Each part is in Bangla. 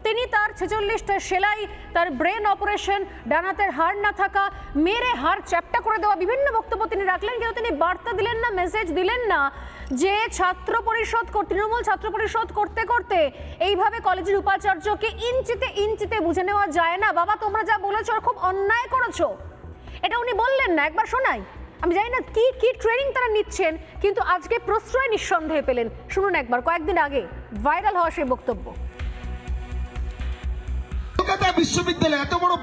তিনি তার 46টা সেলাই, তার ব্রেন অপারেশন, ডানাতের হাড় না থাকা, মেরে হাড় চ্যাপ্টা করে দেওয়া, বিভিন্ন বক্তব্য তিনি রাখলেন, কিন্তু তিনি বার্তা দিলেন না, মেসেজ দিলেন না যে তৃণমূল ছাত্র পরিষদ করতে করতে এইভাবে কলেজের উপাচার্যকে ইঞ্চিতে ইঞ্চিতে বুঝে নেওয়া যায় না। বাবা, তোমরা যা বলেছো খুব অন্যায় করেছো, এটা উনি বললেন না। একবার শোনাই, আমি জানি না কি কি ট্রেনিং তারা নিচ্ছেন, কিন্তু আজকে প্রশ্রয় নিঃসন্দেহে পেলেন। শুনুন একবার, কয়েকদিন আগে ভাইরাল হওয়া সেই বক্তব্য। কলকাতা বিশ্ববিদ্যালয় এত বড়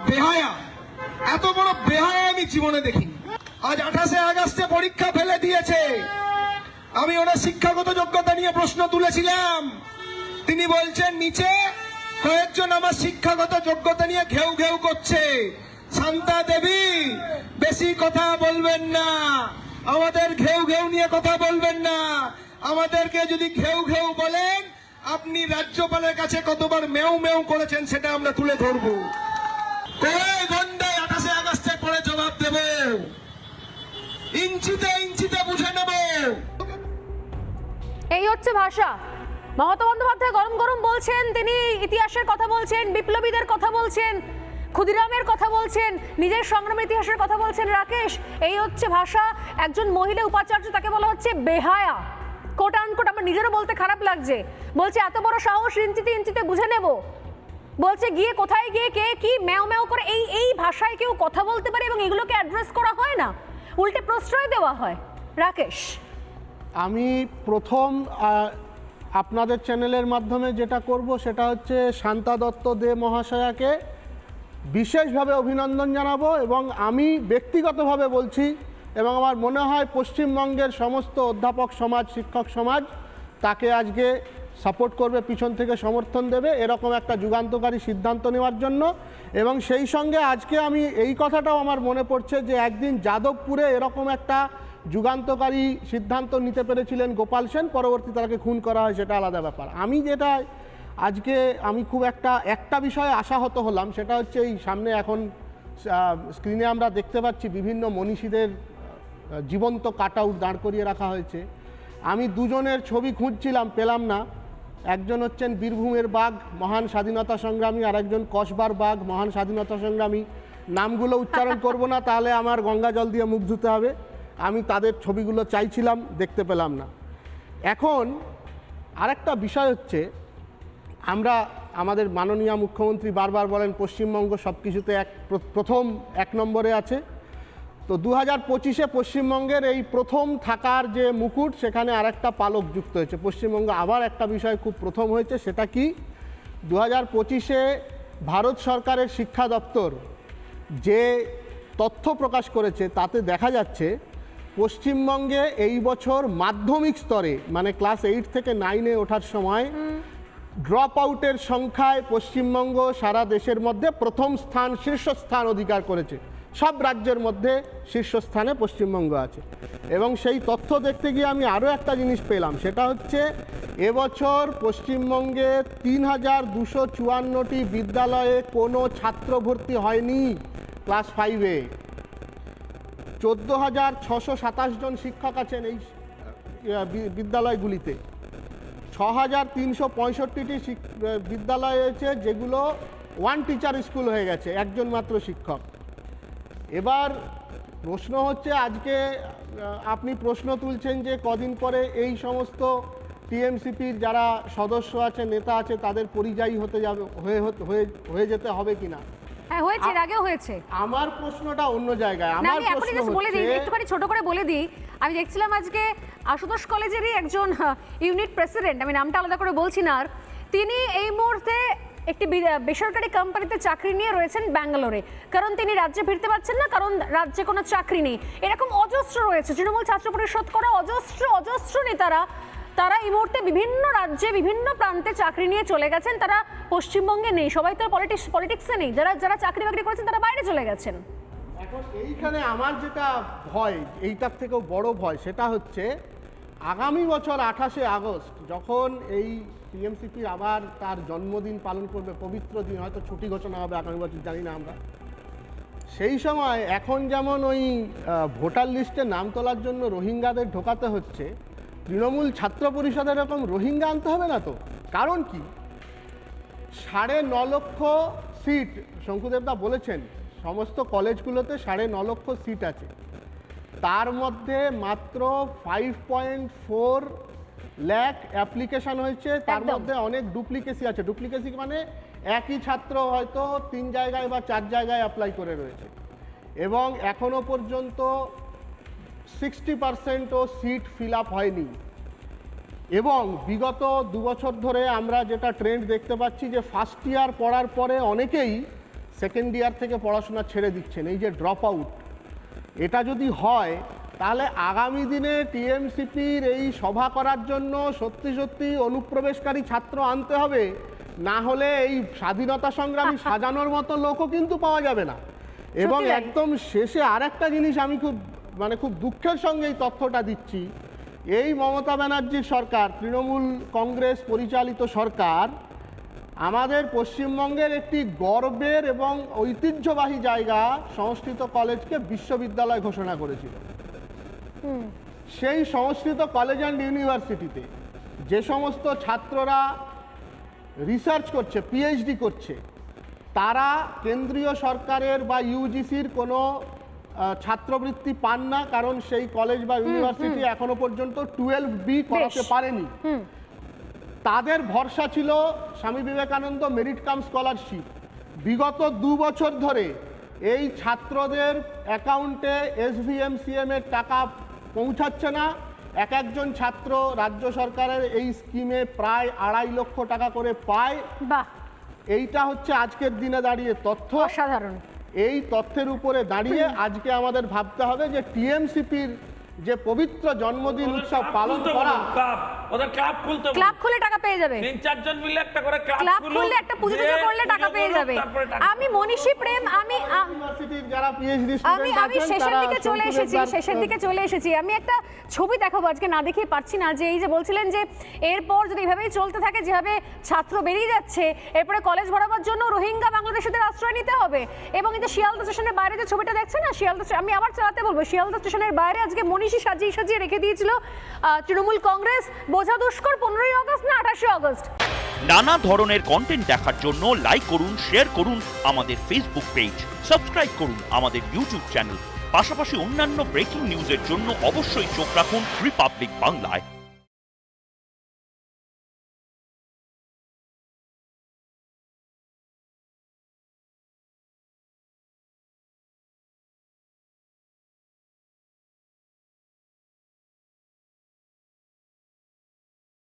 বেহায়া আমি জীবনে দেখিনি। আজ 28শে আগস্টে পরীক্ষা ফেলে দিয়েছে। আমি ওনার শিক্ষাগত যোগ্যতা নিয়ে প্রশ্ন তুলেছিলাম, তিনি বলছেন নিচে কয়েকজন আমার শিক্ষাগত যোগ্যতা নিয়ে ঘেউ ঘেউ করছে। শান্তা দেবী, বেশি কথা বলবেন না, আমাদের ঘেউ ঘেউ নিয়ে কথা বলবেন না। আমাদেরকে যদি ঘেউ ঘেউ বলেন, আপনি রাজ্যপালের কাছে কতবার মেউ মেউ করেছেন সেটা আমরা তুলে ধরবো। কই গন্ডায় 28শে আগস্টের পরে জবাব দেব, ইঞ্চিতে ইঞ্চিতে বুঝে নেব। এই হচ্ছে ভাষা। মমতা বন্দ্যোপাধ্যায় গরম গরম বলছেন, তিনি ইতিহাসের কথা বলছেন, বিপ্লবীদের কথা বলছেন, ক্ষুদিরামের কথা বলছেন, নিজের সংগ্রামের ইতিহাসের কথা বলছেন। রাকেশ, এই হচ্ছে ভাষা। একজন মহিলা উপাচার্য, তাকে বলা হচ্ছে বেহায়া, কোট আনকোট। আমার নিজেরও বলতে খারাপ লাগছে। বলছে এত বড় সাহস, ইঞ্চিতে ইঞ্চিতে বুঝে নেব। বলছে গিয়ে কোথায় গিয়ে কে কি ম্যাও ম্যাও করে এই ভাষায় কেউ কথা বলতে পারে, এবং এগুলোকে অ্যাড্রেস করা হয় না, উল্টে প্রশ্রয় দেওয়া হয়। রাকেশ, আমি প্রথম আপনাদের চ্যানেলের মাধ্যমে যেটা করব সেটা হচ্ছে শান্তা দত্ত দে মহাশয়াকে বিশেষভাবে অভিনন্দন জানাবো, এবং আমি ব্যক্তিগতভাবে বলছি, এবং আমার মনে হয় পশ্চিমবঙ্গের সমস্ত অধ্যাপক সমাজ, শিক্ষক সমাজ তাকে আজকে সাপোর্ট করবে, পিছন থেকে সমর্থন দেবে এরকম একটা যুগান্তকারী সিদ্ধান্ত নেওয়ার জন্য। এবং সেই সঙ্গে আজকে আমি এই কথাটাও আমার মনে পড়ছে যে একদিন যাদবপুরে এরকম একটা যুগান্তকারী সিদ্ধান্ত নিতে পেরেছিলেন গোপাল সেন, পরবর্তী তাকে খুন করা হয়, সেটা আলাদা ব্যাপার। আমি যেটা আজকে আমি খুব একটা বিষয়ে আশাহত হলাম, সেটা হচ্ছে এই সামনে এখন স্ক্রিনে আমরা দেখতে পাচ্ছি বিভিন্ন মনীষীদের জীবন্ত কাট আউট দাঁড় করিয়ে রাখা হয়েছে। আমি দুজনের ছবি খুঁজছিলাম, পেলাম না। একজন হচ্ছেন বীরভূমের বাঘ, মহান স্বাধীনতা সংগ্রামী, আর একজন কসবার বাঘ, মহান স্বাধীনতা সংগ্রামী। নামগুলো উচ্চারণ করব না, তাহলে আমার গঙ্গা জল দিয়ে মুখ ধুতে হবে। আমি তাদের ছবিগুলো চাইছিলাম, দেখতে পেলাম না। এখন আরেকটা বিষয় হচ্ছে, আমরা আমাদের মাননীয় মুখ্যমন্ত্রী বারবার বলেন পশ্চিমবঙ্গ সব কিছুতে প্রথম এক নম্বরে আছে। তো 2025-এ পশ্চিমবঙ্গের এই প্রথম থাকার যে মুকুট, সেখানে আরেকটা পালক যুক্ত হয়েছে। পশ্চিমবঙ্গ আবার একটা বিষয় খুব প্রথম হয়েছে, সেটা কি 2025-এ ভারত সরকারের শিক্ষা দপ্তর যে তথ্য প্রকাশ করেছে তাতে দেখা যাচ্ছে পশ্চিমবঙ্গে এই বছর মাধ্যমিক স্তরে, মানে ক্লাস 8 থেকে 9-এ ওঠার সময় ড্রপ আউটের সংখ্যায় পশ্চিমবঙ্গ সারা দেশের মধ্যে প্রথম স্থান, শীর্ষস্থান অধিকার করেছে। সব রাজ্যের মধ্যে শীর্ষস্থানে পশ্চিমবঙ্গ আছে। এবং সেই তথ্য দেখতে গিয়ে আমি আরও একটা জিনিস পেলাম, সেটা হচ্ছে এবছর পশ্চিমবঙ্গে 3254টি বিদ্যালয়ে কোনো ছাত্র ভর্তি হয়নি ক্লাস 5-এ। 14,627 জন শিক্ষক আছেন এই বিদ্যালয়গুলিতে। 6,365টি বিদ্যালয় হয়েছে যেগুলো ওয়ান টিচার স্কুল হয়ে গেছে, একজন মাত্র শিক্ষক। এবার প্রশ্ন হচ্ছে, আজকে আপনি প্রশ্ন তুলছেন যে কদিন পরে এই সমস্ত টিএমসিপির যারা সদস্য আছে, নেতা আছে, তাদের পরিযায়ী হয়ে যেতে হবে কিনা। হ্যাঁ, হয়েছে, এর আগেও হয়েছে। আমার প্রশ্নটা অন্য জায়গায়। আমার প্রশ্ন হচ্ছে, একটুখানি ছোট করে বলে দিই। আমি দেখছিলাম আজকে আশুতোষ কলেজেরই একজন ইউনিট প্রেসিডেন্ট, আমি নামটা আলাদা করে বলছি না, তিনি এই মুহূর্তে একটি বেসরকারি কোম্পানিতে চাকরি নিয়ে রয়েছেন ব্যাঙ্গালোরে। কারণ তিনি রাজ্যে ফিরতে পারছেন না, কারণ রাজ্যে কোনো চাকরি নেই। এরকম অজস্র রয়েছে তৃণমূল ছাত্র পরিষদ করা অজস্র নেতারা, তারা এই মুহূর্তে বিভিন্ন রাজ্যে বিভিন্ন প্রান্তে চাকরি নিয়ে চলে গেছেন। তারা পশ্চিমবঙ্গে নেই, সবাই তো পলিটিক্সে নেই। যারা চাকরি বাকরি করেছেন তারা বাইরে চলে গেছেন। এখন এইখানে আমার যেটা ভয়, এইটার থেকেও বড় ভয়, সেটা হচ্ছে আগামী বছর 28শে আগস্ট যখন এই টিএমসিপি আবার তার জন্মদিন পালন করবে, পবিত্র দিন, হয়তো ছুটি ঘোষণা হবে আগামী বছর, জানি না আমরা। সেই সময় এখন যেমন ওই ভোটার লিস্টে নাম তোলার জন্য রোহিঙ্গাদের ঢোকাতে হচ্ছে, তৃণমূল ছাত্র পরিষদের এরকম রোহিঙ্গা আনতে হবে না তো। কারণ কি, 9.5 লক্ষ সিট শঙ্কুদেবদা বলেছেন সমস্ত কলেজগুলোতে 9.5 লক্ষ সিট আছে, তার মধ্যে মাত্র 5.4 লাখ অ্যাপ্লিকেশন হয়েছে, তার একদম। মধ্যে অনেক ডুপ্লিকেসি আছে। ডুপ্লিকেসি মানে একই ছাত্র হয়তো 3 জায়গায় বা 4 জায়গায় অ্যাপ্লাই করে রয়েছে, এবং এখনো পর্যন্ত 60%ও সিট ফিল আপ হয়নি। এবং বিগত 2 বছর ধরে আমরা যেটা ট্রেন্ড দেখতে পাচ্ছি যে ফার্স্ট ইয়ার পড়ার পরে অনেকেই সেকেন্ড ইয়ার থেকে পড়াশোনা ছেড়ে দিচ্ছেন, এই যে ড্রপ আউট, এটা যদি হয় তাহলে আগামী দিনে টিএমসিপির এই সভা করার জন্য সত্যি সত্যি অনুপ্রবেশকারী ছাত্র আনতে হবে, না হলে এই স্বাধীনতা সংগ্রামী সাজানোর মতো লোকও কিন্তু পাওয়া যাবে না। এবং সত্যি তাই। একদম শেষে আরেকটা জিনিস আমি খুব দুঃখের সঙ্গে এই তথ্যটা দিচ্ছি, এই মমতা ব্যানার্জির সরকার, তৃণমূল কংগ্রেস পরিচালিত সরকার আমাদের পশ্চিমবঙ্গের একটি গর্বের এবং ঐতিহ্যবাহী জায়গা সংস্কৃত কলেজকে বিশ্ববিদ্যালয় ঘোষণা করেছিল। সেই সংস্কৃত কলেজ অ্যান্ড ইউনিভার্সিটিতে যে সমস্ত ছাত্ররা রিসার্চ করছে, পিএইচডি করছে, তারা কেন্দ্রীয় সরকারের বা ইউজিসির কোনো ছাত্রবৃত্তি পান না, কারণ সেই কলেজ বা ইউনিভার্সিটি এখনো পর্যন্ত 12B করাতে পারেনি। তাদের ভরসা ছিল Swami Vivekananda merit cum scholarship. বিগত 2 বছর ধরে এই ছাত্রদের অ্যাকাউন্টে SVMCM এর টাকা পৌঁছাচ্ছে না। একজন ছাত্র রাজ্য সরকারের এই স্কিমে প্রায় 2.5 লক্ষ টাকা করে পায়। বাহ, এইটা হচ্ছে আজকের দিনে দাঁড়িয়ে তথ্য। অসাধারণ। এই তথ্যের উপরে দাঁড়িয়ে আজকে আমাদের ভাবতে হবে যে টিএমসিপির যে পবিত্র জন্মদিন উৎসব পালন করা, ওদের ক্লাব খুলতে বলুন। ক্লাব খুলে টাকা পেয়ে যাবে। 3-4 জন মিলে একটা করে ক্লাব খুললে একটা পুজো টুজো করলে টাকা পেয়ে যাবে। আমি মনীষী প্রেম, ইউনিভার্সিটির যারা পিএইচডি আমি স্টুডেন্ট আছেন শেষের তারা দিকে চলে এসেছি। আমি একটা ছবি দেখাবো, আজকে না দেখিয়ে পারছি না, যে এই যে বলছিলেন যে এরপর যদি এভাবেই চলতে থাকে, যেভাবে ছাত্র বেরিয়ে যাচ্ছে, এরপরে কলেজ ভরাবার জন্য রোহিঙ্গা বাংলাদেশিদের আশ্রয় নিতে হবে। এবং এই যে শিয়ালদা স্টেশনের বাইরে যে ছবিটা দেখছেন না, আমি আবার চালাতে বলবো, শিয়ালদা স্টেশনের বাইরে আজকে মনীষী সাজিয়ে রেখে দিয়েছিল তৃণমূল কংগ্রেস। বোঝা দুষ্কর 15ই আগস্ট না 28শে আগস্ট। নানা ধরনের কন্টেন্ট দেখার জন্য লাইক করুন, শেয়ার করুন আমাদের ফেসবুক পেজ, সাবস্ক্রাইব করুন আমাদের ইউটিউব চ্যানেল। পাশাপাশি অন্যান্য ব্রেকিং নিউজের জন্য অবশ্যই চোখ রাখুন রিপাবলিক বাংলায়।